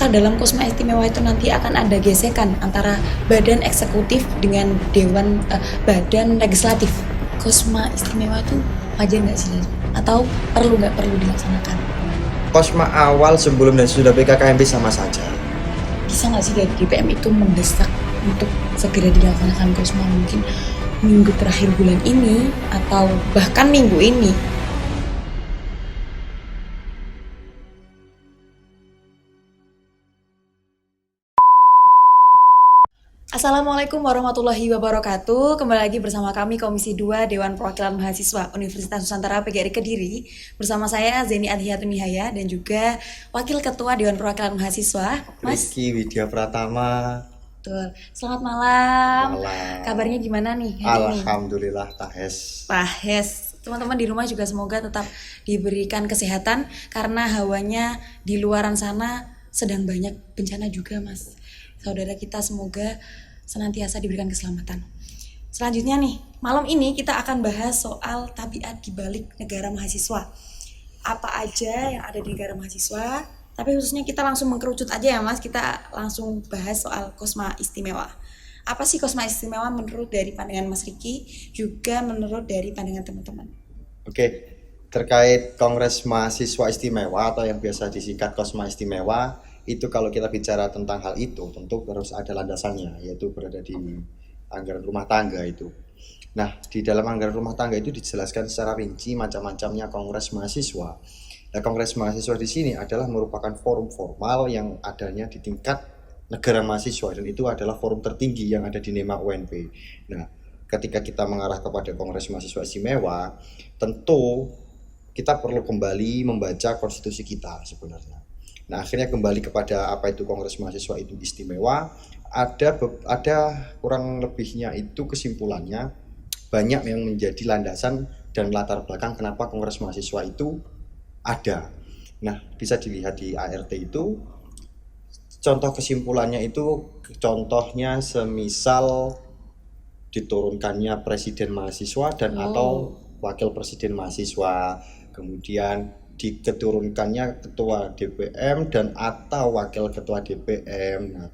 apakah dalam Kosma Istimewa itu nanti akan ada gesekan antara badan eksekutif dengan badan legislatif? Kosma Istimewa itu wajar nggak sih? Atau nggak perlu dilaksanakan? Kosma awal sebelum dan sudah PKKMB sama saja. Bisa nggak sih dari DPM itu mendesak untuk segera dilaksanakan Kosma mungkin minggu terakhir bulan ini atau bahkan minggu ini? Assalamualaikum warahmatullahi wabarakatuh. Kembali lagi bersama kami Komisi 2 Dewan Perwakilan Mahasiswa Universitas Nusantara PGRI Kediri. Bersama saya Zeni Adhiyatun Nihaya dan juga Wakil Ketua Dewan Perwakilan Mahasiswa, Mas Rizky Widya Pratama. Betul. Selamat malam. Malam. Kabarnya gimana nih hari ini? Alhamdulillah Tahes. Teman-teman di rumah juga semoga tetap diberikan kesehatan karena hawanya di luaran sana sedang banyak bencana juga, Mas. Saudara kita semoga senantiasa diberikan keselamatan. Selanjutnya nih, malam ini kita akan bahas soal tabiat di balik negara mahasiswa. Apa aja yang ada di negara mahasiswa, tapi khususnya kita langsung mengkerucut aja ya Mas, kita langsung bahas soal Kosma Istimewa. Apa sih Kosma Istimewa menurut dari pandangan Mas Riki, juga menurut dari pandangan teman-teman? Oke, terkait Kongres Mahasiswa Istimewa atau yang biasa disingkat Kosma Istimewa, itu kalau kita bicara tentang hal itu tentu harus ada landasannya, yaitu berada di anggaran rumah tangga itu. Nah, di dalam anggaran rumah tangga itu dijelaskan secara rinci macam-macamnya kongres mahasiswa. Nah, kongres mahasiswa di sini adalah merupakan forum formal yang adanya di tingkat negara mahasiswa dan itu adalah forum tertinggi yang ada di NEMA UNP. Nah, ketika kita mengarah kepada kongres mahasiswa istimewa, tentu kita perlu kembali membaca konstitusi kita sebenarnya. Nah, akhirnya kembali kepada apa itu Kongres Mahasiswa itu istimewa, ada kurang lebihnya itu kesimpulannya banyak yang menjadi landasan dan latar belakang kenapa Kongres Mahasiswa itu ada. Nah, bisa dilihat di ART itu, contoh kesimpulannya itu contohnya semisal diturunkannya presiden mahasiswa dan atau wakil presiden mahasiswa, kemudian diketurunkannya ketua DPM dan atau wakil ketua DPM. Nah,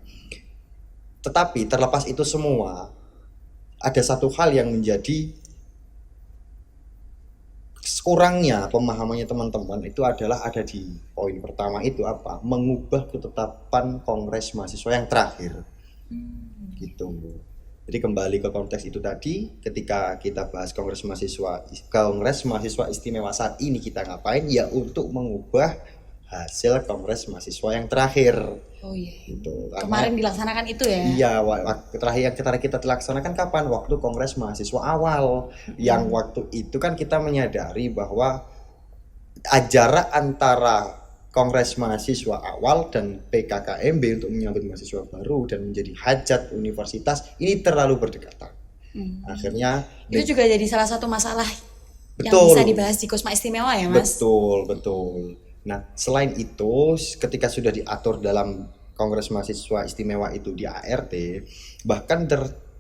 tetapi terlepas itu semua, ada satu hal yang menjadi kurangnya pemahamannya teman-teman itu adalah ada di poin pertama itu apa? Mengubah ketetapan Kongres Mahasiswa yang terakhir. Gitu. Jadi kembali ke konteks itu tadi, ketika kita bahas Kongres Mahasiswa Istimewa saat ini kita ngapain? Ya untuk mengubah hasil Kongres Mahasiswa yang terakhir. Oh iya. Gitu. Kemarin dilaksanakan itu ya? Iya, terakhir kita dilaksanakan kapan? Waktu Kongres Mahasiswa awal. Yang waktu itu kan kita menyadari bahwa jarak antara Kongres Mahasiswa awal dan PKKMB untuk menyambut mahasiswa baru dan menjadi hajat universitas ini terlalu berdekatan. Akhirnya itu juga jadi salah satu masalah yang betul, bisa dibahas di Kosma Istimewa ya Mas? Betul. Nah, selain itu ketika sudah diatur dalam Kongres Mahasiswa Istimewa itu di ART, bahkan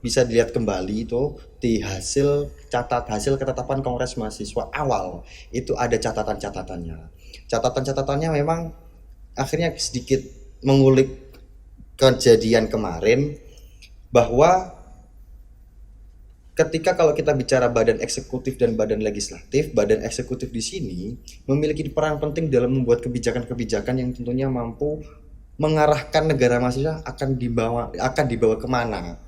bisa dilihat kembali itu di hasil ketetapan Kongres Mahasiswa awal itu ada catatan-catatannya memang akhirnya sedikit mengulik kejadian kemarin bahwa ketika kalau kita bicara badan eksekutif dan badan legislatif, badan eksekutif di sini memiliki peran penting dalam membuat kebijakan-kebijakan yang tentunya mampu mengarahkan negara mahasiswa akan dibawa kemana.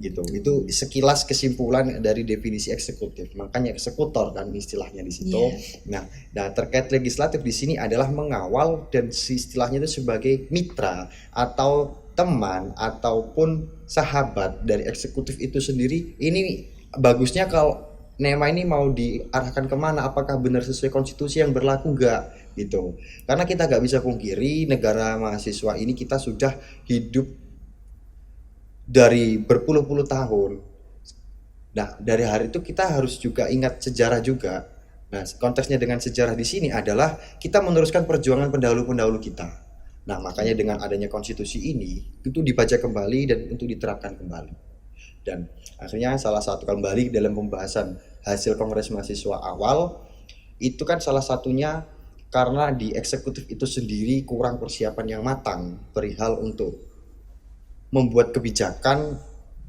Gitu. Itu sekilas kesimpulan dari definisi eksekutif. Makanya eksekutor kan istilahnya di situ. Yeah. Nah, terkait legislatif di sini adalah mengawal dan istilahnya itu sebagai mitra atau teman ataupun sahabat dari eksekutif itu sendiri. Ini bagusnya kalau NEMA ini mau diarahkan kemana, apakah benar sesuai konstitusi yang berlaku enggak gitu. Karena kita nggak bisa pungkiri negara mahasiswa ini kita sudah hidup dari berpuluh-puluh tahun. Nah, dari hari itu kita harus juga ingat sejarah juga. Nah, konteksnya dengan sejarah di sini adalah kita meneruskan perjuangan pendahulu-pendahulu kita. Nah, makanya dengan adanya konstitusi ini itu dibaca kembali dan untuk diterapkan kembali. Dan akhirnya salah satu kembali dalam pembahasan hasil Kongres Mahasiswa awal itu kan salah satunya karena di eksekutif itu sendiri kurang persiapan yang matang perihal untuk membuat kebijakan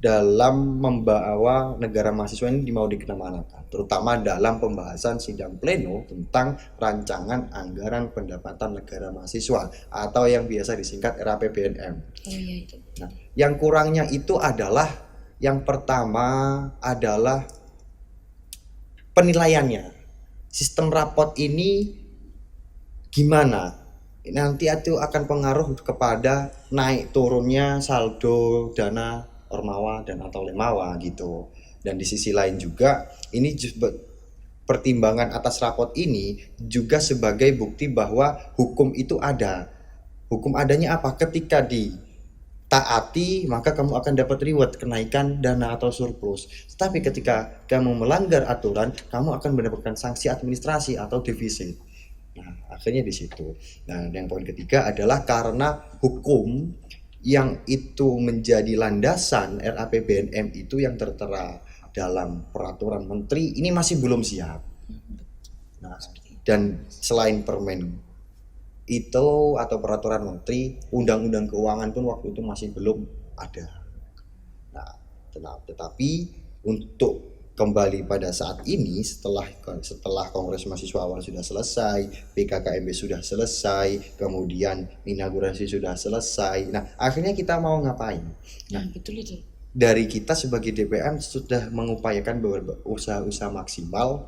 dalam membawa negara mahasiswa ini mau dikemanakan, terutama dalam pembahasan sidang pleno tentang rancangan anggaran pendapatan negara mahasiswa atau yang biasa disingkat RAPBNM. Oh iya itu. Nah, yang kurangnya itu adalah yang pertama adalah penilaiannya. Sistem rapot ini gimana? Nanti itu akan pengaruh kepada naik turunnya saldo dana Ormawa dan atau Lemawa gitu. Dan di sisi lain juga ini pertimbangan atas rapot ini juga sebagai bukti bahwa hukum itu ada. Hukum adanya apa? Ketika ditaati maka kamu akan dapat reward kenaikan dana atau surplus. Tapi ketika kamu melanggar aturan, kamu akan mendapatkan sanksi administrasi atau defisit. Nah, akhirnya di situ. Nah, yang poin ketiga adalah karena hukum yang itu menjadi landasan RAPBNM itu yang tertera dalam peraturan menteri ini masih belum siap. Nah, dan selain permen itu atau peraturan menteri, undang-undang keuangan pun waktu itu masih belum ada. Nah, tetapi untuk kembali pada saat ini setelah Kongres Mahasiswa Awal sudah selesai, PKKMB sudah selesai, kemudian inaugurasi sudah selesai. Nah, akhirnya kita mau ngapain? Nah, betul itu. Dari kita sebagai DPM sudah mengupayakan beberapa usaha-usaha maksimal,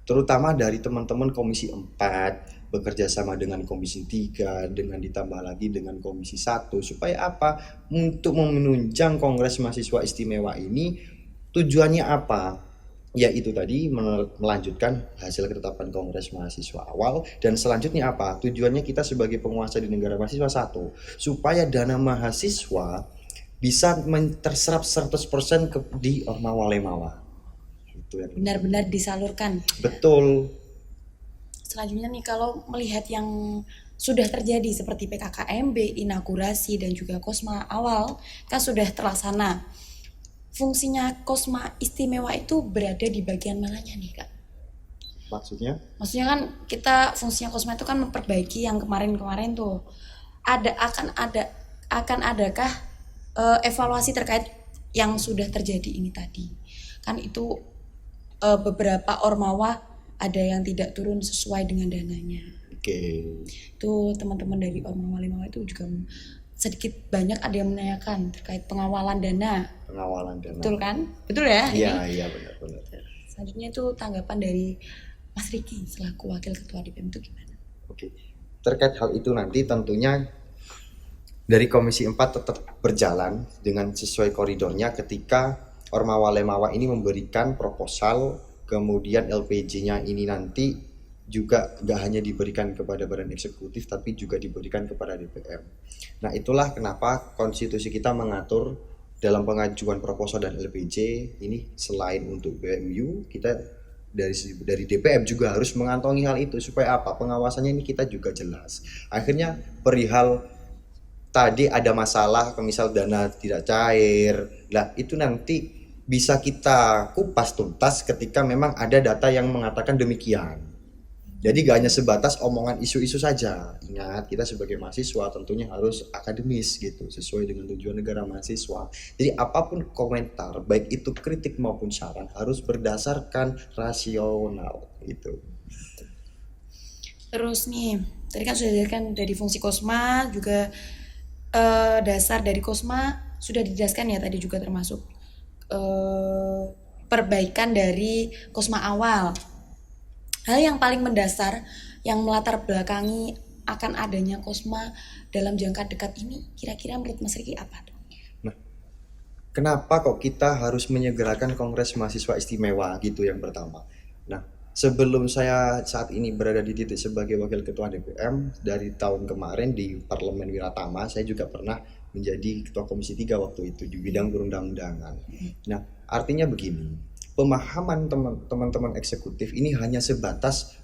terutama dari teman-teman Komisi 4 bekerja sama dengan Komisi 3 dengan ditambah lagi dengan Komisi 1 supaya apa? Untuk menunjang Kongres Mahasiswa Istimewa ini. Tujuannya apa? Yaitu tadi melanjutkan hasil ketetapan Kongres Mahasiswa Awal, dan selanjutnya apa? Tujuannya kita sebagai penguasa di negara mahasiswa satu, supaya dana mahasiswa bisa terserap 100% di Ormawa Lemawa. Itu yang benar-benar disalurkan. Betul. Selanjutnya nih, kalau melihat yang sudah terjadi seperti PKKMB, inaugurasi dan juga Kosma awal kan sudah terlaksana. Fungsinya Kosma Istimewa itu berada di bagian mananya nih, Kak? Maksudnya? Maksudnya kan kita fungsinya Kosma itu kan memperbaiki yang kemarin-kemarin tuh. Akan adakah evaluasi terkait yang sudah terjadi ini tadi? Kan itu beberapa Ormawa ada yang tidak turun sesuai dengan dananya. Oke. Itu teman-teman dari Ormawa Lemawa itu juga sedikit banyak ada yang menanyakan terkait pengawalan dana. Pengawalan dana. Betul kan? Betul ya? Iya benar. Selanjutnya itu tanggapan dari Mas Riki selaku Wakil Ketua DPM itu gimana? Oke. Terkait hal itu nanti tentunya dari Komisi 4 tetap berjalan dengan sesuai koridornya ketika Ormawa Lemawa ini memberikan proposal, kemudian LPJ-nya ini nanti juga gak hanya diberikan kepada badan eksekutif tapi juga diberikan kepada DPM. Nah, itulah kenapa konstitusi kita mengatur dalam pengajuan proposal dan LPJ ini selain untuk BMU, kita dari DPM juga harus mengantongi hal itu supaya apa? Pengawasannya ini kita juga jelas. Akhirnya perihal tadi ada masalah, misal dana tidak cair. Lah, itu nanti bisa kita kupas tuntas ketika memang ada data yang mengatakan demikian. Jadi gak hanya sebatas omongan isu-isu saja. Ingat, kita sebagai mahasiswa tentunya harus akademis gitu, sesuai dengan tujuan negara mahasiswa. Jadi apapun komentar, baik itu kritik maupun saran, harus berdasarkan rasional gitu. Terus nih, tadi kan sudah dijelaskan dari fungsi Kosma, juga dasar dari Kosma sudah dijelaskan ya tadi juga termasuk perbaikan dari Kosma awal. Hal yang paling mendasar yang melatar belakangi akan adanya Kosma dalam jangka dekat ini kira-kira menurut Mas Riki apa? Nah, kenapa kok kita harus menyegerakan Kongres Mahasiswa Istimewa gitu yang pertama. Nah, sebelum saya saat ini berada di titik sebagai Wakil Ketua DPM, dari tahun kemarin di Parlemen Wiratama saya juga pernah menjadi Ketua Komisi 3 waktu itu di bidang perundang-undangan. Nah, artinya begini, pemahaman teman-teman eksekutif ini hanya sebatas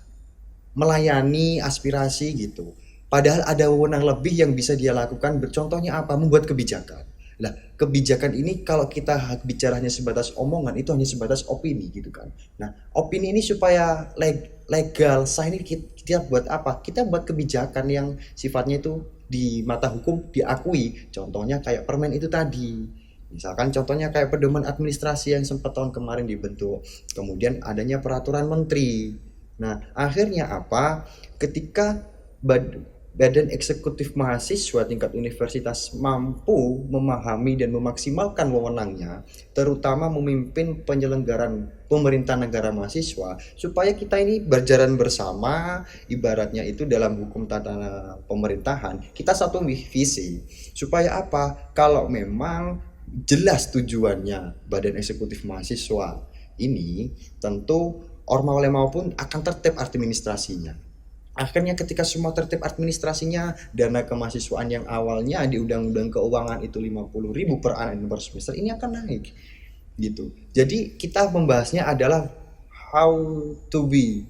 melayani aspirasi gitu. Padahal ada wewenang lebih yang bisa dia lakukan. Contohnya apa? Membuat kebijakan. Lah, kebijakan ini kalau kita bicara hanya sebatas omongan, itu hanya sebatas opini gitu kan. Nah, opini ini supaya legal, sah ini kita buat apa? Kita buat kebijakan yang sifatnya itu di mata hukum diakui. Contohnya kayak permen itu tadi. Misalkan contohnya kayak pedoman administrasi yang sempat tahun kemarin dibentuk. Kemudian adanya peraturan menteri. Nah, akhirnya apa? Ketika Badan Eksekutif Mahasiswa tingkat universitas mampu memahami dan memaksimalkan wewenangnya, terutama memimpin penyelenggaraan pemerintah negara mahasiswa, supaya kita ini berjalan bersama, ibaratnya itu dalam hukum tata pemerintahan, kita satu visi. Supaya apa? Kalau memang jelas tujuannya Badan Eksekutif Mahasiswa ini, tentu Ormawa maupun akan tertib administrasinya. Akhirnya ketika semua tertib administrasinya, dana kemahasiswaan yang awalnya di Undang-Undang Keuangan itu 50.000 per anak per semester ini akan naik gitu. Jadi kita membahasnya adalah how to be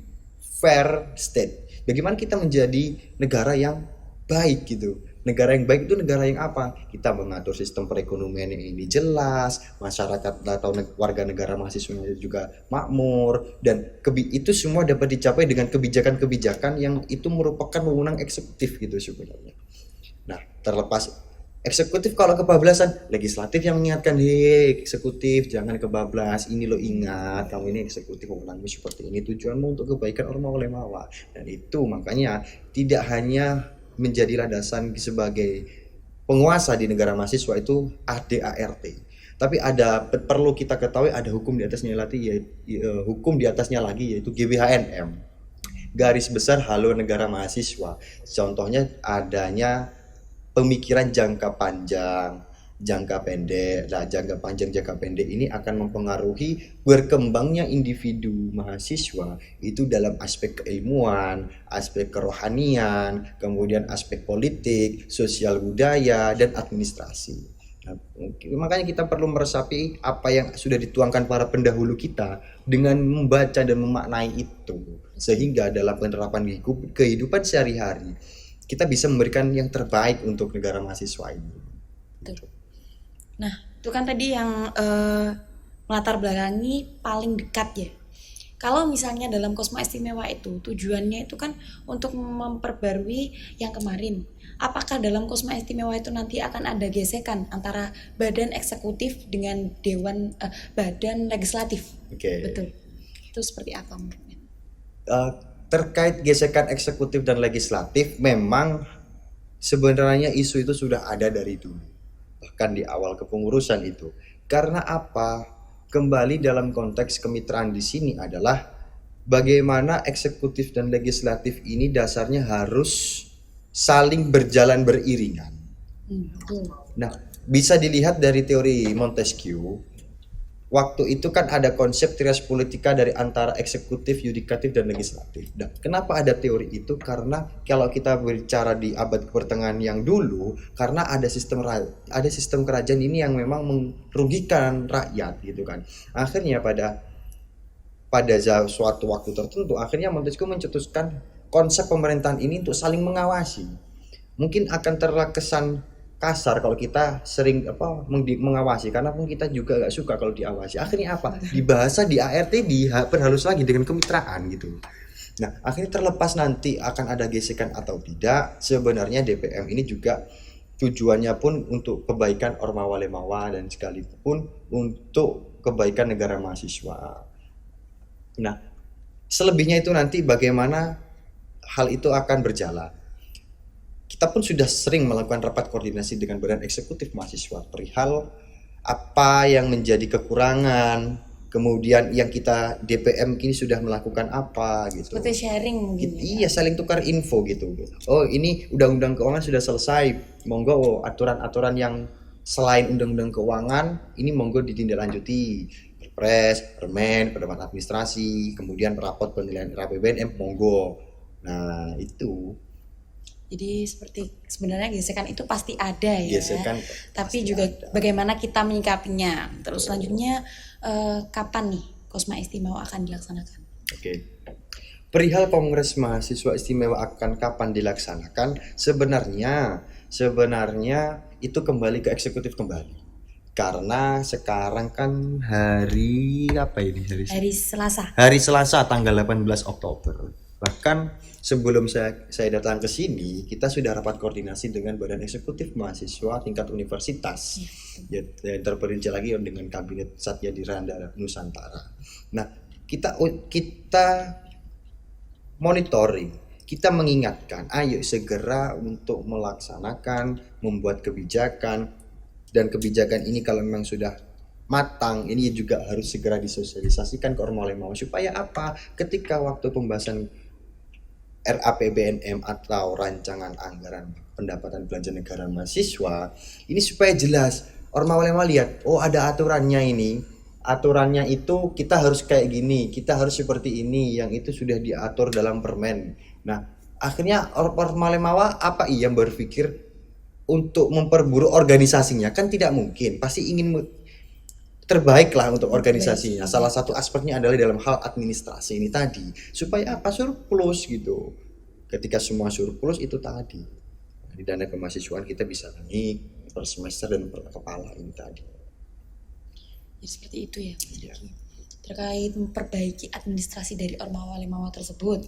fair state. Bagaimana kita menjadi negara yang baik gitu. Negara yang baik itu negara yang apa? Kita mengatur sistem perekonomian yang ini jelas, masyarakat atau warga negara mahasiswanya juga makmur, dan itu semua dapat dicapai dengan kebijakan-kebijakan yang itu merupakan wewenang eksekutif gitu sebenarnya. Nah, terlepas eksekutif kalau kebablasan, legislatif yang mengingatkan, hei eksekutif jangan kebablas, ini lo ingat, kamu ini eksekutif wewenangmu seperti ini, tujuanmu untuk kebaikan Ormawa Lemawa. Dan itu makanya tidak hanya menjadi landasan sebagai penguasa di negara mahasiswa itu ADART, tapi perlu kita ketahui ada hukum di atasnya lagi, hukum di atasnya lagi yaitu GBHNM, garis besar haluan negara mahasiswa. Contohnya adanya pemikiran jangka panjang, jangka pendek. Nah, jangka panjang, jangka pendek ini akan mempengaruhi berkembangnya individu mahasiswa itu dalam aspek keilmuan, aspek kerohanian, kemudian aspek politik, sosial budaya, dan administrasi. Nah, makanya kita perlu meresapi apa yang sudah dituangkan para pendahulu kita dengan membaca dan memaknai itu, sehingga dalam penerapan kehidupan sehari-hari kita bisa memberikan yang terbaik untuk negara mahasiswa ini. Betul. Nah, itu kan tadi yang melatar belakangi paling dekat ya. Kalau misalnya dalam Kosma Istimewa itu tujuannya itu kan untuk memperbarui yang kemarin. Apakah dalam Kosma Istimewa itu nanti akan ada gesekan antara badan eksekutif dengan badan legislatif? Oke. Betul. Itu seperti apa menurutnya? Terkait gesekan eksekutif dan legislatif, memang sebenarnya isu itu sudah ada dari dulu, bahkan di awal kepengurusan itu. Karena apa? Kembali dalam konteks kemitraan di sini adalah bagaimana eksekutif dan legislatif ini dasarnya harus saling berjalan beriringan. Nah, bisa dilihat dari teori Montesquieu. Waktu itu kan ada konsep trias politika dari antara eksekutif, yudikatif, dan legislatif. Nah, kenapa ada teori itu? Karena kalau kita berbicara di abad pertengahan yang dulu, karena ada sistem kerajaan ini yang memang merugikan rakyat gitu kan. Akhirnya pada suatu waktu tertentu, akhirnya Montesquieu mencetuskan konsep pemerintahan ini untuk saling mengawasi. Mungkin akan terkesan kasar kalau kita sering mengawasi, karena pun kita juga gak suka kalau diawasi. Akhirnya apa? Di bahasa di ART diperhalus lagi dengan kemitraan gitu. Nah, akhirnya terlepas nanti akan ada gesekan atau tidak, sebenarnya DPM ini juga tujuannya pun untuk kebaikan Ormawa Lemawa dan sekalipun untuk kebaikan negara mahasiswa. Nah, selebihnya itu nanti bagaimana hal itu akan berjalan. Kita pun sudah sering melakukan rapat koordinasi dengan Badan Eksekutif Mahasiswa perihal apa yang menjadi kekurangan, kemudian yang kita DPM kini sudah melakukan apa gitu. Seperti sharing mungkin. Iya, saling tukar info gitu. Oh, ini undang-undang keuangan sudah selesai. Monggo aturan-aturan yang selain undang-undang keuangan ini monggo ditindaklanjuti. Perpres, permen, pedoman administrasi, kemudian raport penilaian RAPBNM monggo. Nah, itu. Jadi seperti sebenarnya gesekan itu pasti ada ya. Gesekan tapi juga ada. Bagaimana kita menyikapinya. Terus selanjutnya kapan nih Kosma Istimewa akan dilaksanakan? Oke. Perihal Kongres Mahasiswa Istimewa akan kapan dilaksanakan? Sebenarnya itu kembali ke eksekutif kembali. Karena sekarang kan hari apa ini Hari Selasa. hari Selasa tanggal 18 Oktober. Bahkan sebelum saya datang ke sini, kita sudah rapat koordinasi dengan Badan Eksekutif Mahasiswa tingkat universitas. Ya, terperinci lagi dengan Kabinet Satya Diranda Nusantara. Nah, kita monitoring, kita mengingatkan, ayo segera untuk melaksanakan, membuat kebijakan, dan kebijakan ini kalau memang sudah matang, ini juga harus segera disosialisasikan ke ormawa supaya apa? Ketika waktu pembahasan RAPBNM atau rancangan anggaran pendapatan belanja negara mahasiswa, ini supaya jelas ormawa lihat, oh ada aturannya ini. Aturannya itu kita harus kayak gini, kita harus seperti ini, yang itu sudah diatur dalam permen. Nah, akhirnya ormawa apa iya berpikir untuk memperburuk organisasinya? Kan tidak mungkin, pasti ingin terbaik lah untuk organisasinya. Salah satu aspeknya adalah dalam hal administrasi ini tadi, supaya apa? Surplus gitu. Ketika semua surplus itu tadi, di dana kemahasiswaan kita bisa naik per semester dan per kepala ini tadi. Ya, seperti itu ya. Terkait memperbaiki administrasi dari ormawa tersebut,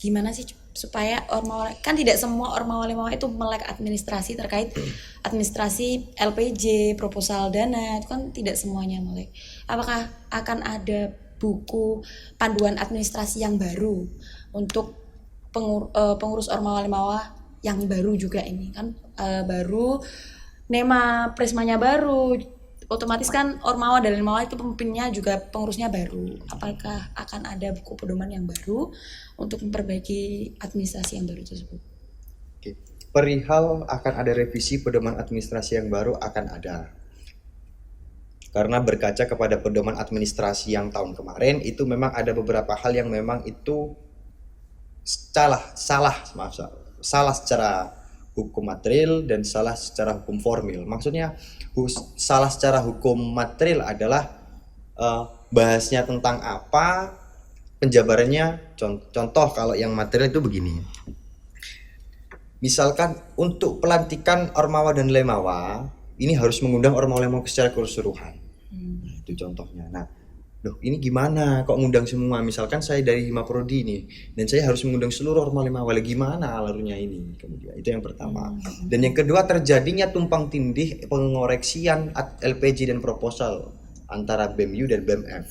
gimana sih supaya ormawa, kan tidak semua ormawa itu melek administrasi terkait administrasi LPJ, proposal dana, itu kan tidak semuanya melek. Apakah akan ada buku panduan administrasi yang baru untuk pengurus ormawa yang baru juga ini kan, baru nema prismanya baru, otomatis kan ormawa dan limawa itu pemimpinnya juga pengurusnya baru. Apakah akan ada buku pedoman yang baru untuk memperbaiki administrasi yang baru tersebut? Oke. Perihal akan ada revisi pedoman administrasi yang baru akan ada. Karena berkaca kepada pedoman administrasi yang tahun kemarin itu memang ada beberapa hal yang memang itu salah secara hukum material dan salah secara hukum formil. Maksudnya salah secara hukum material adalah bahasnya tentang apa, penjabarannya. Contoh kalau yang material itu begini. Misalkan untuk pelantikan ormawa dan lemawa, ini harus mengundang ormawa-lemawa secara keseluruhan. Nah, itu contohnya. Nah, loh ini gimana kok ngundang semua? Misalkan saya dari Himaprodi nih dan saya harus mengundang seluruh ormawa gimana alurnya ini? Kemudian itu yang pertama. Dan yang kedua, terjadinya tumpang tindih pengoreksian LPG dan proposal antara BEM-U dan BEM-F.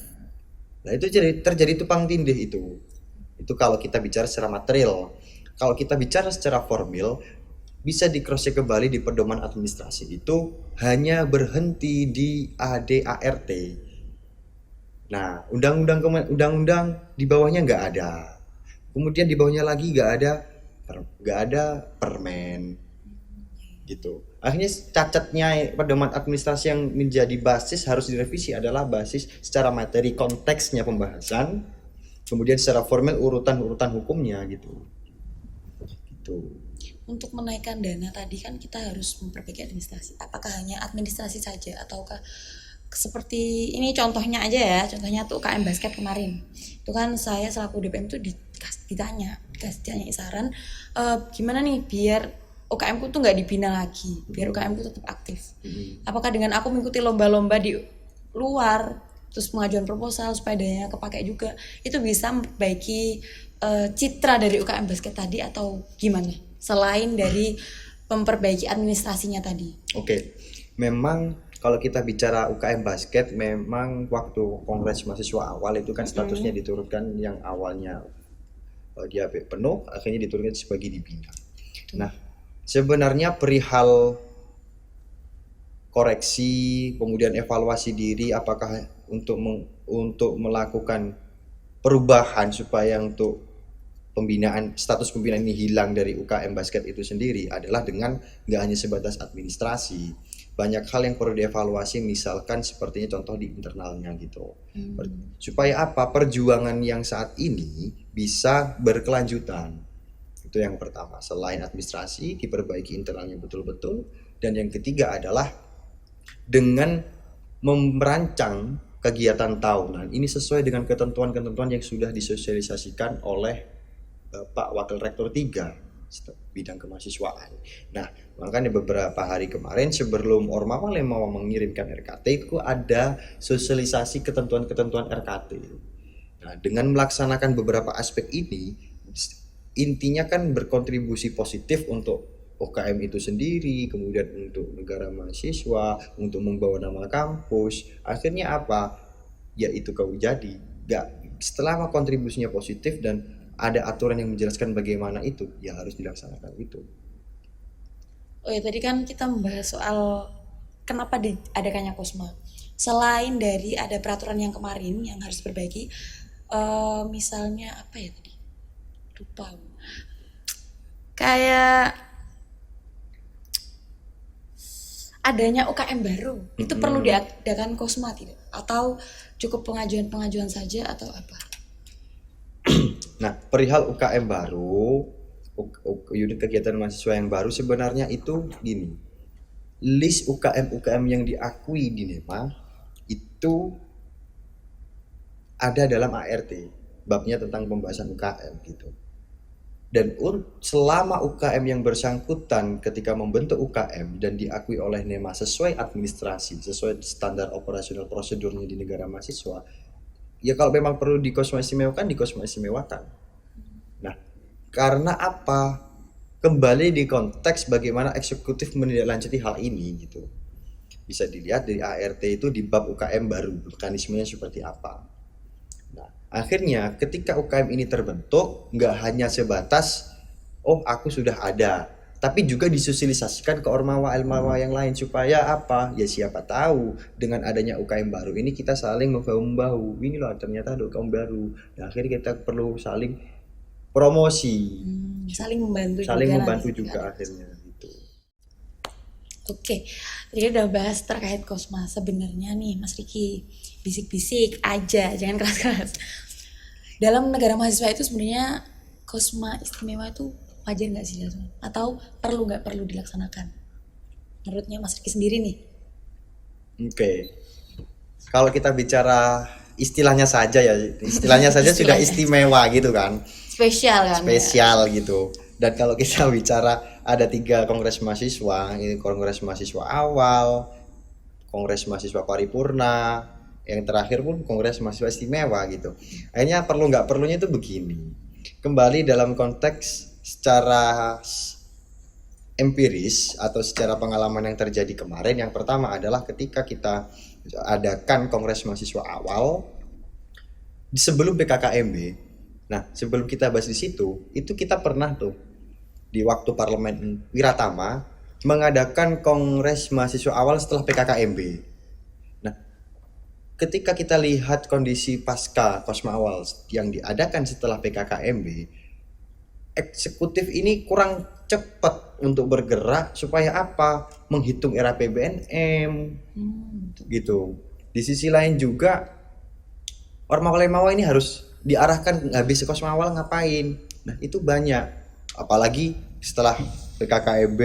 Nah, itu terjadi tumpang tindih itu. Itu kalau kita bicara secara material. Kalau kita bicara secara formil, bisa di-cross-check kembali di pedoman administrasi itu hanya berhenti di ADART. Nah, undang-undang di bawahnya nggak ada. Kemudian di bawahnya lagi nggak ada permen, gitu. Akhirnya cacatnya pedoman administrasi yang menjadi basis harus direvisi adalah basis secara materi konteksnya pembahasan, kemudian secara formal urutan hukumnya gitu. Untuk menaikkan dana tadi kan kita harus memperbaiki administrasi. Apakah hanya administrasi saja ataukah seperti ini contohnya aja ya, contohnya tuh UKM basket kemarin itu kan saya selaku DPM tuh ditanya saran, gimana nih biar UKM ku tuh nggak dibina lagi, biar UKM ku tetap aktif. Apakah dengan aku mengikuti lomba-lomba di luar terus pengajuan proposal supaya dananya kepake juga, itu bisa memperbaiki citra dari UKM basket tadi atau gimana selain dari memperbaiki administrasinya tadi? Oke. Memang kalau kita bicara UKM basket, memang waktu kongres mahasiswa awal itu kan statusnya diturunkan, yang awalnya dia penuh, akhirnya diturunkan sebagai dibina. Nah, sebenarnya perihal koreksi, kemudian evaluasi diri, apakah untuk melakukan perubahan supaya untuk status pembinaan ini hilang dari UKM basket itu sendiri adalah dengan nggak hanya sebatas administrasi. Banyak hal yang perlu dievaluasi, misalkan sepertinya contoh di internalnya gitu. Supaya apa? Perjuangan yang saat ini bisa berkelanjutan. Itu yang pertama. Selain administrasi, diperbaiki internalnya betul-betul. Dan yang ketiga adalah dengan merancang kegiatan tahunan. Ini sesuai dengan ketentuan-ketentuan yang sudah disosialisasikan oleh Pak Wakil Rektor 3 bidang kemahasiswaan. Nah, Makanya beberapa hari kemarin sebelum Ormawa Lemawa mengirimkan RKT itu ada sosialisasi ketentuan-ketentuan RKT. Nah, dengan melaksanakan beberapa aspek ini, intinya kan berkontribusi positif untuk UKM itu sendiri, kemudian untuk negara mahasiswa, untuk membawa nama kampus. Akhirnya apa? Ya itu kau jadi. Setelah kontribusinya positif dan ada aturan yang menjelaskan bagaimana itu, ya harus dilaksanakan itu. Oh ya, tadi kan kita membahas soal kenapa diadakannya Kosma. Selain dari ada peraturan yang kemarin yang harus diperbaiki, misalnya apa ya tadi? Lupa. Kayak adanya UKM baru, itu perlu diadakan Kosma tidak? Atau cukup pengajuan-pengajuan saja atau apa? Nah, perihal UKM baru, unit kegiatan mahasiswa yang baru sebenarnya itu gini. List UKM yang diakui di NEMA itu ada dalam ART, babnya tentang pembahasan UKM gitu. Dan selama UKM yang bersangkutan ketika membentuk UKM dan diakui oleh NEMA sesuai administrasi, sesuai standar operasional prosedurnya di negara mahasiswa, ya kalau memang perlu dikosmaistimewakan, dikosmaistimewakan. Nah, karena apa? Kembali di konteks bagaimana eksekutif menindaklanjuti hal ini gitu. Bisa dilihat dari ART itu di bab UKM baru, mekanismenya seperti apa. Nah, akhirnya ketika UKM ini terbentuk, nggak hanya sebatas, oh aku sudah ada, tapi juga disosialisasikan ke ormawa-elmawa yang lain supaya apa? Ya siapa tahu dengan adanya UKM baru ini kita saling membahu-membahu. Ini loh ternyata ada UKM baru. Nah, akhirnya kita perlu saling promosi, Saling membantu juga akhirnya gitu. Oke, tadi udah bahas terkait Kosma. Sebenarnya nih Mas Riki, bisik-bisik aja, jangan keras-keras. Dalam negara mahasiswa itu sebenarnya Kosma istimewa itu wajar nggak sih, atau nggak perlu dilaksanakan? Menurutnya Mas Riki sendiri nih. Oke. Kalau kita bicara istilahnya saja sudah istimewa gitu kan. Spesial gitu. Dan kalau kita bicara ada 3 kongres mahasiswa, ini kongres mahasiswa awal, kongres mahasiswa paripurna, yang terakhir pun kongres mahasiswa istimewa gitu. Akhirnya perlu nggak perlunya itu begini. Kembali dalam konteks secara empiris atau secara pengalaman yang terjadi kemarin, yang pertama adalah ketika kita adakan kongres mahasiswa awal sebelum PKKMB. Nah, sebelum kita bahas di situ, itu kita pernah tuh di waktu Parlemen Wiratama mengadakan kongres mahasiswa awal setelah PKKMB. Nah, ketika kita lihat kondisi pasca Kosma awal yang diadakan setelah PKKMB, eksekutif ini kurang cepat untuk bergerak supaya apa? Menghitung era PBNM gitu. Di sisi lain juga Ormawa ini harus diarahkan habis Kosma awal ngapain. Nah, itu banyak. Apalagi setelah PKKMB,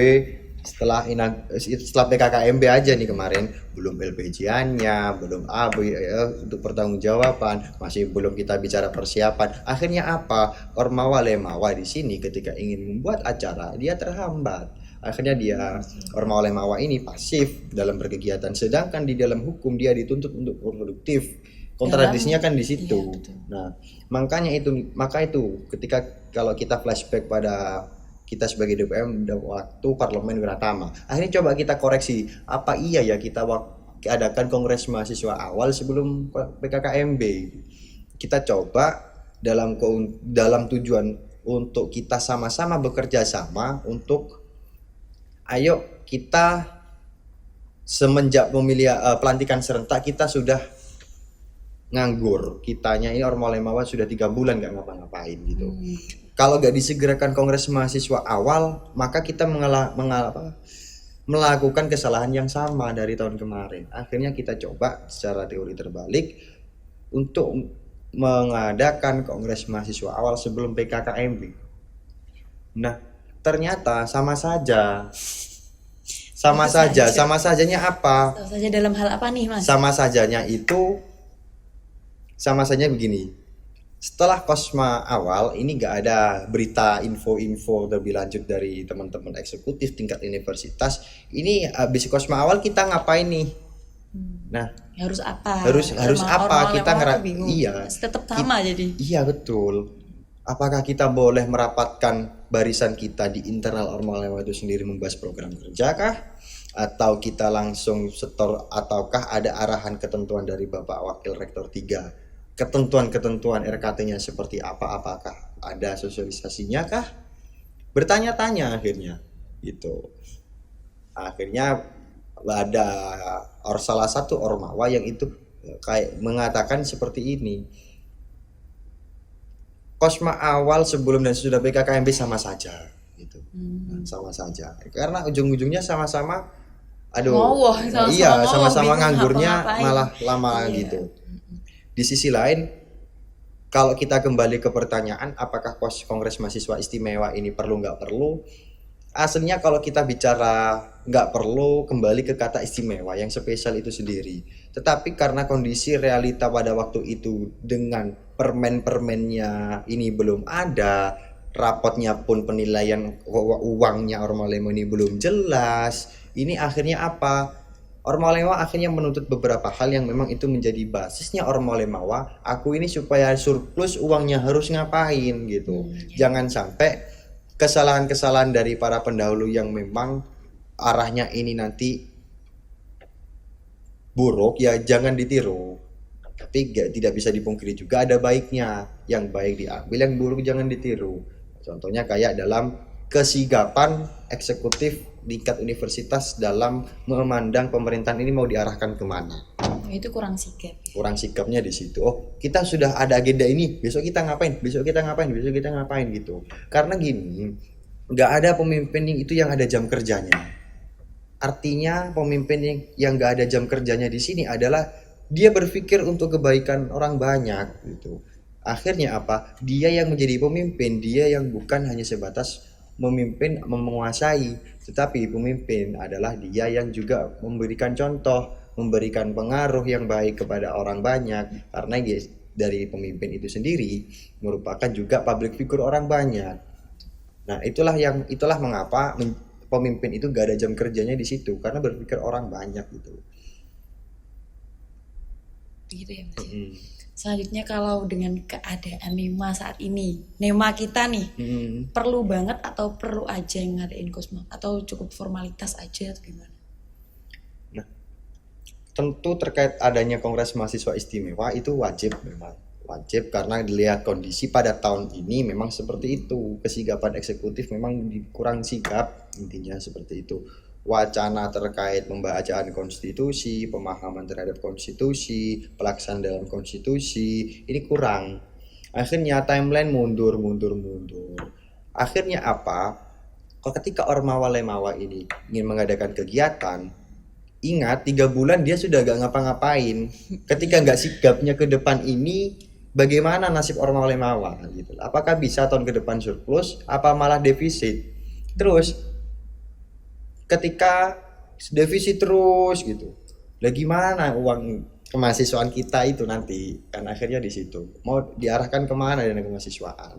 setelah PKKMB aja nih kemarin belum LPJ-nya, belum untuk pertanggungjawaban, masih belum kita bicara persiapan. Akhirnya apa? Ormawa Lemawa di sini ketika ingin membuat acara dia terhambat. Akhirnya Ormawa Lemawa ini pasif dalam berkegiatan, sedangkan di dalam hukum dia dituntut untuk produktif. Kontradisinya kan di situ. Nah, maka itu ketika kalau kita flashback pada kita sebagai DPM waktu Parlemen Wiratama, akhirnya coba kita koreksi, apa iya ya kita adakan kongres mahasiswa awal sebelum PKKMB. Kita coba dalam tujuan untuk kita sama-sama bekerja sama untuk ayo kita semenjak pelantikan serentak kita sudah nganggur, kitanya ini Ormawa Lemawa sudah 3 bulan nggak ngapa-ngapain gitu. Kalau nggak disegerakan kongres mahasiswa awal, maka kita melakukan kesalahan yang sama dari tahun kemarin. Akhirnya kita coba secara teori terbalik untuk mengadakan kongres mahasiswa awal sebelum PKKMB. Nah, ternyata sama saja. Sama sajanya apa? Sama saja dalam hal apa nih, Mas? Sama sajanya begini. Setelah Kosma awal ini nggak ada berita info-info lebih lanjut dari teman-teman eksekutif tingkat universitas. Ini habis Kosma awal kita ngapain nih? Nah, Harus apa? harus apa kita Orang bingung. iya Tetap sama jadi. iya betul. Apakah kita boleh merapatkan barisan kita di internal Orma Lema itu sendiri membahas program kerja kah? Atau kita langsung setor, ataukah ada arahan ketentuan dari Bapak Wakil Rektor 3? Ketentuan-ketentuan RKT-nya seperti apa? Apakah ada sosialisasinya kah? Bertanya-tanya akhirnya gitu. Akhirnya ada salah satu ormawa yang itu kayak mengatakan seperti ini. Kosma awal sebelum dan sesudah PKKMB sama saja gitu. Nah, sama saja. Karena ujung-ujungnya sama-sama Ngowah, sama-sama iya, ngowah, sama-sama bingung nganggurnya ngapa-ngapain. malah lama Iya. gitu. Di sisi lain, kalau kita kembali ke pertanyaan apakah Kongres Mahasiswa Istimewa ini perlu nggak perlu? Aslinya kalau kita bicara nggak perlu, kembali ke kata istimewa yang spesial itu sendiri. Tetapi karena kondisi realita pada waktu itu dengan permen-permennya ini belum ada, rapotnya pun penilaian uangnya Orma Lemo ini belum jelas. Ini akhirnya apa? Orma Lemawa akhirnya menuntut beberapa hal yang memang itu menjadi basisnya Orma Lemawa. Aku ini supaya surplus uangnya harus ngapain gitu. Jangan sampai kesalahan-kesalahan dari para pendahulu yang memang arahnya ini nanti buruk ya jangan ditiru. Tapi tidak bisa dipungkiri juga ada baiknya. Yang baik diambil, yang buruk jangan ditiru. Contohnya kayak dalam kesigapan eksekutif tingkat universitas dalam memandang pemerintahan ini mau diarahkan kemana. Itu kurang sigap. Kurang sikapnya di situ. Oh, kita sudah ada agenda ini, besok kita ngapain? Besok kita ngapain? Besok kita ngapain gitu. Karena gini, nggak ada pemimpin itu yang ada jam kerjanya. Artinya pemimpin yang nggak ada jam kerjanya di sini adalah dia berpikir untuk kebaikan orang banyak gitu. Akhirnya apa? Dia yang menjadi pemimpin, dia yang bukan hanya sebatas memimpin menguasai, tetapi pemimpin adalah dia yang juga memberikan contoh, memberikan pengaruh yang baik kepada orang banyak, karena dia dari pemimpin itu sendiri merupakan juga public figure orang banyak. Nah, itulah mengapa pemimpin itu gak ada jam kerjanya di situ karena berpikir orang banyak gitu. Begitu ya Mas. Selanjutnya kalau dengan keadaan NEMA saat ini, NEMA kita nih, perlu banget atau perlu aja yang ngadain Kosma? Atau cukup formalitas aja atau gimana? Nah, tentu terkait adanya Kongres Mahasiswa Istimewa itu wajib memang. Wajib karena dilihat kondisi pada tahun ini memang seperti itu. Kesigapan eksekutif memang kurang sigap, intinya seperti itu. Wacana terkait pembacaan konstitusi, pemahaman terhadap konstitusi, pelaksanaan dalam konstitusi, ini kurang. Akhirnya timeline mundur. Akhirnya apa? Ketika Ormawa Lemawa ini ingin mengadakan kegiatan, ingat 3 bulan dia sudah gak ngapa-ngapain. Ketika gak sigapnya ke depan ini, bagaimana nasib Ormawa Lemawa gitu. Apakah bisa tahun ke depan surplus, apa malah defisit? Terus ketika defisit terus gitu, lah gimana uang kemahasiswaan kita itu nanti? Kan akhirnya di situ mau diarahkan kemana dana kemahasiswaan.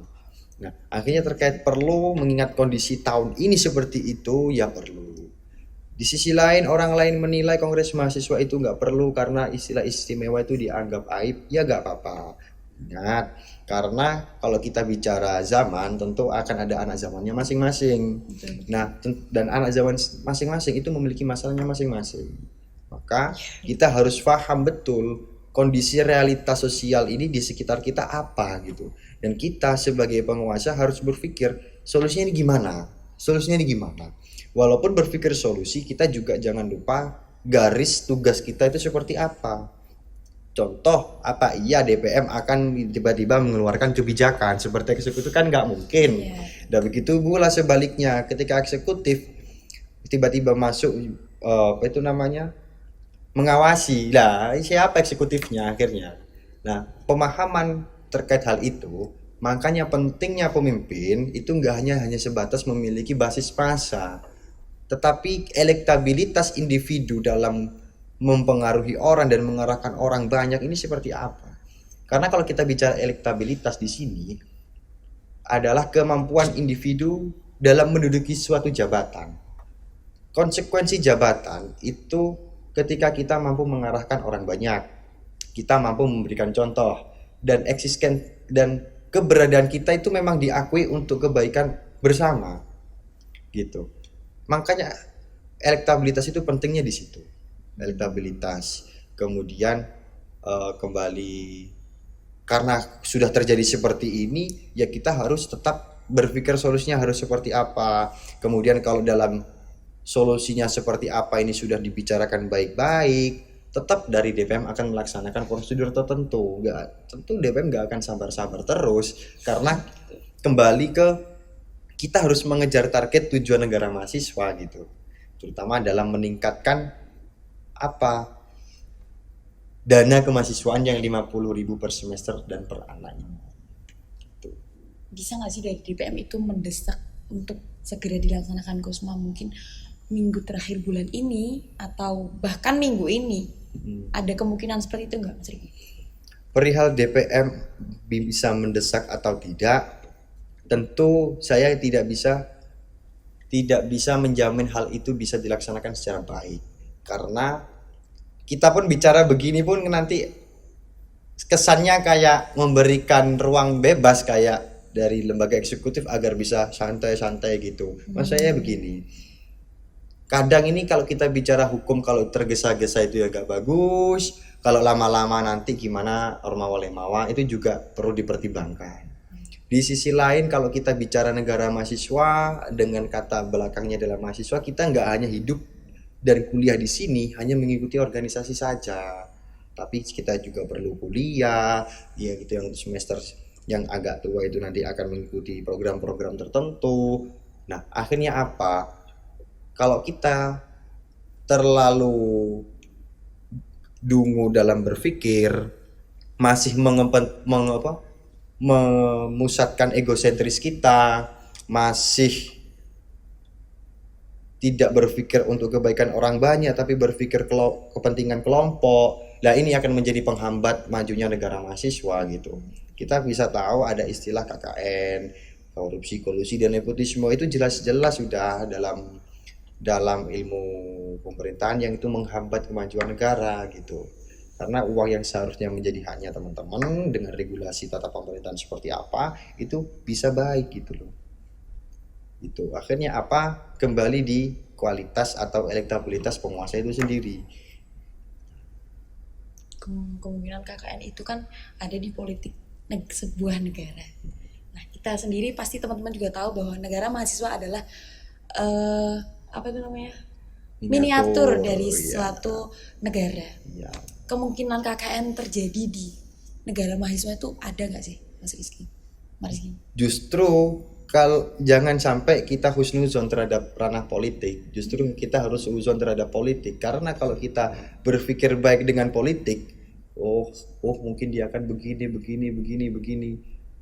Nah, akhirnya terkait perlu mengingat kondisi tahun ini seperti itu, ya perlu. Di sisi lain orang lain menilai Kongres Mahasiswa itu nggak perlu karena istilah istimewa itu dianggap aib, ya nggak apa-apa. Ingat, karena kalau kita bicara zaman tentu akan ada anak zamannya masing-masing. Nah, dan anak zaman masing-masing itu memiliki masalahnya masing-masing. Maka kita harus paham betul kondisi realitas sosial ini di sekitar kita apa gitu. Dan kita sebagai penguasa harus berpikir solusinya ini gimana? Solusinya ini gimana? Walaupun berpikir solusi, kita juga jangan lupa garis tugas kita itu seperti apa. Contoh, apa iya DPM akan tiba-tiba mengeluarkan kebijakan seperti eksekutif? Kan nggak mungkin. Dan begitu pula sebaliknya, ketika eksekutif tiba-tiba masuk apa itu namanya mengawasi, lah siapa eksekutifnya akhirnya? Nah, pemahaman terkait hal itu, makanya pentingnya pemimpin itu nggak hanya sebatas memiliki basis massa, tetapi elektabilitas individu dalam mempengaruhi orang dan mengarahkan orang banyak ini seperti apa. Karena kalau kita bicara elektabilitas di sini adalah kemampuan individu dalam menduduki suatu jabatan. Konsekuensi jabatan itu ketika kita mampu mengarahkan orang banyak, kita mampu memberikan contoh, dan dan keberadaan kita itu memang diakui untuk kebaikan bersama gitu. Makanya elektabilitas itu pentingnya di situ. Elektabilitas. Kemudian kembali karena sudah terjadi seperti ini, ya kita harus tetap berpikir solusinya harus seperti apa. Kemudian kalau dalam solusinya seperti apa ini sudah dibicarakan baik-baik, tetap dari DPM akan melaksanakan prosedur tertentu. Tentu DPM nggak akan sabar-sabar terus, karena kembali ke kita harus mengejar target tujuan negara mahasiswa gitu, terutama dalam meningkatkan apa dana kemahasiswaan yang 50.000 per semester dan per anak ini. Bisa nggak sih dari DPM itu mendesak untuk segera dilaksanakan Kosma mungkin minggu terakhir bulan ini atau bahkan minggu ini? Ada kemungkinan seperti itu nggak, Mas Riki? Perihal DPM bisa mendesak atau tidak, tentu saya tidak bisa menjamin hal itu bisa dilaksanakan secara baik, karena kita pun bicara begini pun nanti kesannya kayak memberikan ruang bebas kayak dari lembaga eksekutif agar bisa santai-santai gitu. Maksudnya begini, kadang ini kalau kita bicara hukum, kalau tergesa-gesa itu ya gak bagus, kalau lama-lama nanti gimana ormawa-lemawa itu juga perlu dipertimbangkan. Di sisi lain kalau kita bicara negara mahasiswa dengan kata belakangnya adalah mahasiswa, kita nggak hanya hidup dan kuliah di sini hanya mengikuti organisasi saja, tapi kita juga perlu kuliah, ya gitu, yang semester yang agak tua itu nanti akan mengikuti program-program tertentu. Nah, akhirnya apa? Kalau kita terlalu dungu dalam berpikir, masih memusatkan egosentris kita, masih tidak berpikir untuk kebaikan orang banyak tapi berpikir kepentingan kelompok, nah ini akan menjadi penghambat majunya negara mahasiswa gitu. Kita bisa tahu ada istilah KKN, korupsi, kolusi, dan nepotisme, itu jelas-jelas sudah dalam ilmu pemerintahan yang itu menghambat kemajuan negara gitu. Karena uang yang seharusnya menjadi haknya teman-teman dengan regulasi tata pemerintahan seperti apa itu bisa baik gitu loh. Itu akhirnya apa, kembali di kualitas atau elektabilitas penguasa itu sendiri. Kemungkinan KKN itu kan ada di politik sebuah negara. Nah, kita sendiri pasti teman-teman juga tahu bahwa negara mahasiswa adalah apa itu namanya, miniatur dari suatu negara. Ya. Kemungkinan KKN terjadi di negara mahasiswa itu ada nggak sih, Mas Rizky? Justru kalau jangan sampai kita husnuzon terhadap ranah politik, justru kita harus husnuzon terhadap politik, karena kalau kita berpikir baik dengan politik, oh mungkin dia akan begini,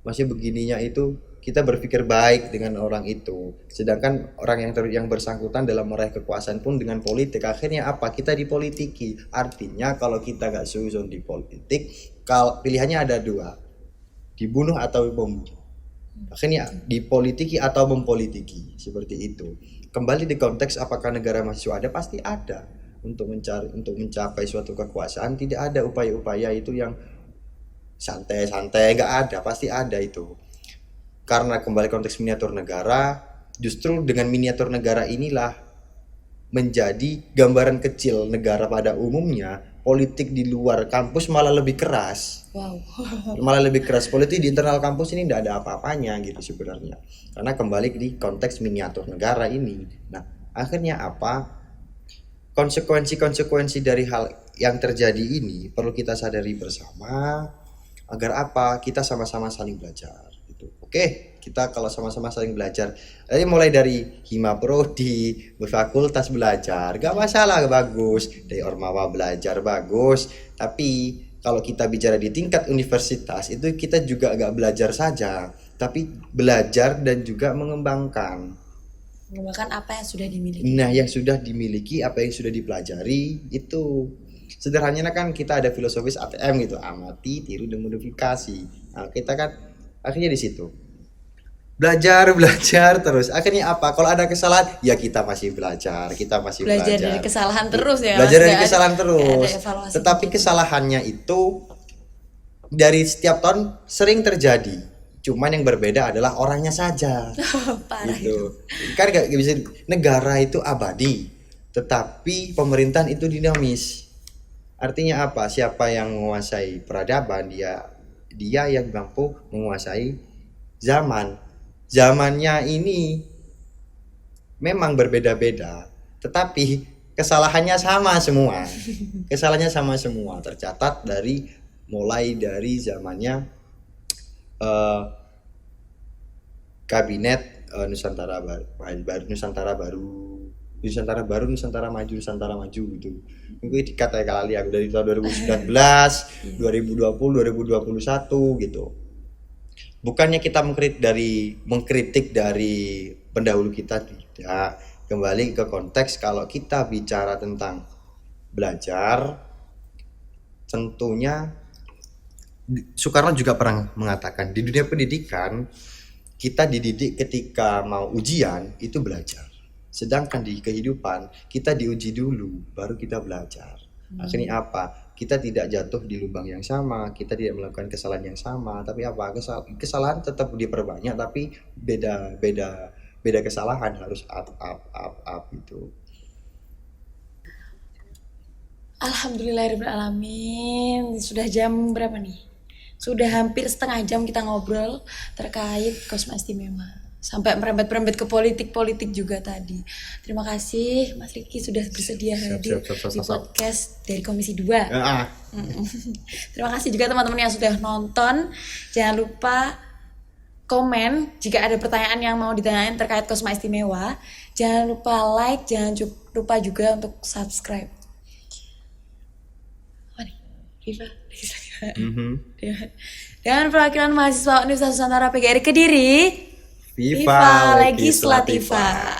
masih begininya itu kita berpikir baik dengan orang itu, sedangkan orang yang bersangkutan dalam meraih kekuasaan pun dengan politik, akhirnya apa, kita dipolitiki. Artinya kalau kita gak husnuzon di politik, kalau pilihannya ada dua, dibunuh atau membunuh. Akhirnya dipolitiki atau mempolitiki, seperti itu. Kembali di konteks apakah negara mahasiswa ada, pasti ada. Untuk mencapai suatu kekuasaan tidak ada upaya-upaya itu yang santai-santai, nggak ada, pasti ada itu. Karena kembali konteks miniatur negara, justru dengan miniatur negara inilah menjadi gambaran kecil negara pada umumnya. Politik di luar kampus malah lebih keras. Wow. Malah lebih keras. Politik di internal kampus ini tidak ada apa-apanya gitu sebenarnya. Karena kembali di konteks miniatur negara ini. Nah, akhirnya apa? Konsekuensi dari hal yang terjadi ini perlu kita sadari bersama, agar apa? Kita sama-sama saling belajar gitu. Oke, kita kalau sama-sama saling belajar, jadi mulai dari hima prodi, berfakultas belajar, gak masalah, bagus. Dari ormawa belajar, bagus. Tapi kalau kita bicara di tingkat universitas, itu kita juga gak belajar saja, tapi belajar dan juga mengembangkan apa yang sudah dimiliki. Nah, yang sudah dimiliki, apa yang sudah dipelajari itu Sederhananya kan kita ada filosofis ATM gitu, amati, tiru, dan modifikasi. Nah, kita kan akhirnya di situ. Belajar terus. Akhirnya apa? Kalau ada kesalahan, ya kita masih belajar, Belajar dari kesalahan terus ya, Belajar Mas. dari Nggak kesalahan nggak terus. ada evaluasi Tetapi gitu. kesalahannya itu dari setiap tahun sering terjadi. Cuman yang berbeda adalah orangnya saja. Parah itu. Gitu. Kan gak bisa, negara itu abadi, tetapi pemerintahan itu dinamis. Artinya apa? Siapa yang menguasai peradaban, dia yang mampu menguasai zaman. Zamannya ini memang berbeda-beda, tetapi kesalahannya sama semua. Kesalahannya sama semua. Tercatat mulai dari zamannya eh, kabinet Nusantara Baru, Nusantara Maju gitu. Itu dikata kali aku dari tahun 2019, 2020, 2021 gitu. Bukannya kita mengkritik dari pendahulu kita, tidak. Kembali ke konteks, kalau kita bicara tentang belajar, tentunya Soekarno juga pernah mengatakan di dunia pendidikan kita dididik ketika mau ujian itu belajar. Sedangkan di kehidupan kita diuji dulu baru kita belajar. Akhirnya apa? Kita tidak jatuh di lubang yang sama, kita tidak melakukan kesalahan yang sama, tapi apa? Kesalahan tetap diperbanyak, tapi beda kesalahan, harus up itu. Alhamdulillahirrahmanirrahim. Sudah jam berapa nih? Sudah hampir setengah jam kita ngobrol terkait Kosma Istimewa. Sampai merembet-merembet ke politik-politik juga tadi. Terima kasih Mas Riki sudah bersedia hadir di podcast dari Komisi 2. Terima kasih juga teman-teman yang sudah nonton. Jangan lupa komen jika ada pertanyaan yang mau ditanyain terkait Kosma Istimewa. Jangan lupa like, jangan lupa juga untuk subscribe. Dengan perwakilan mahasiswa Universitas Nusantara PGRI Kediri, Viva Legislativa.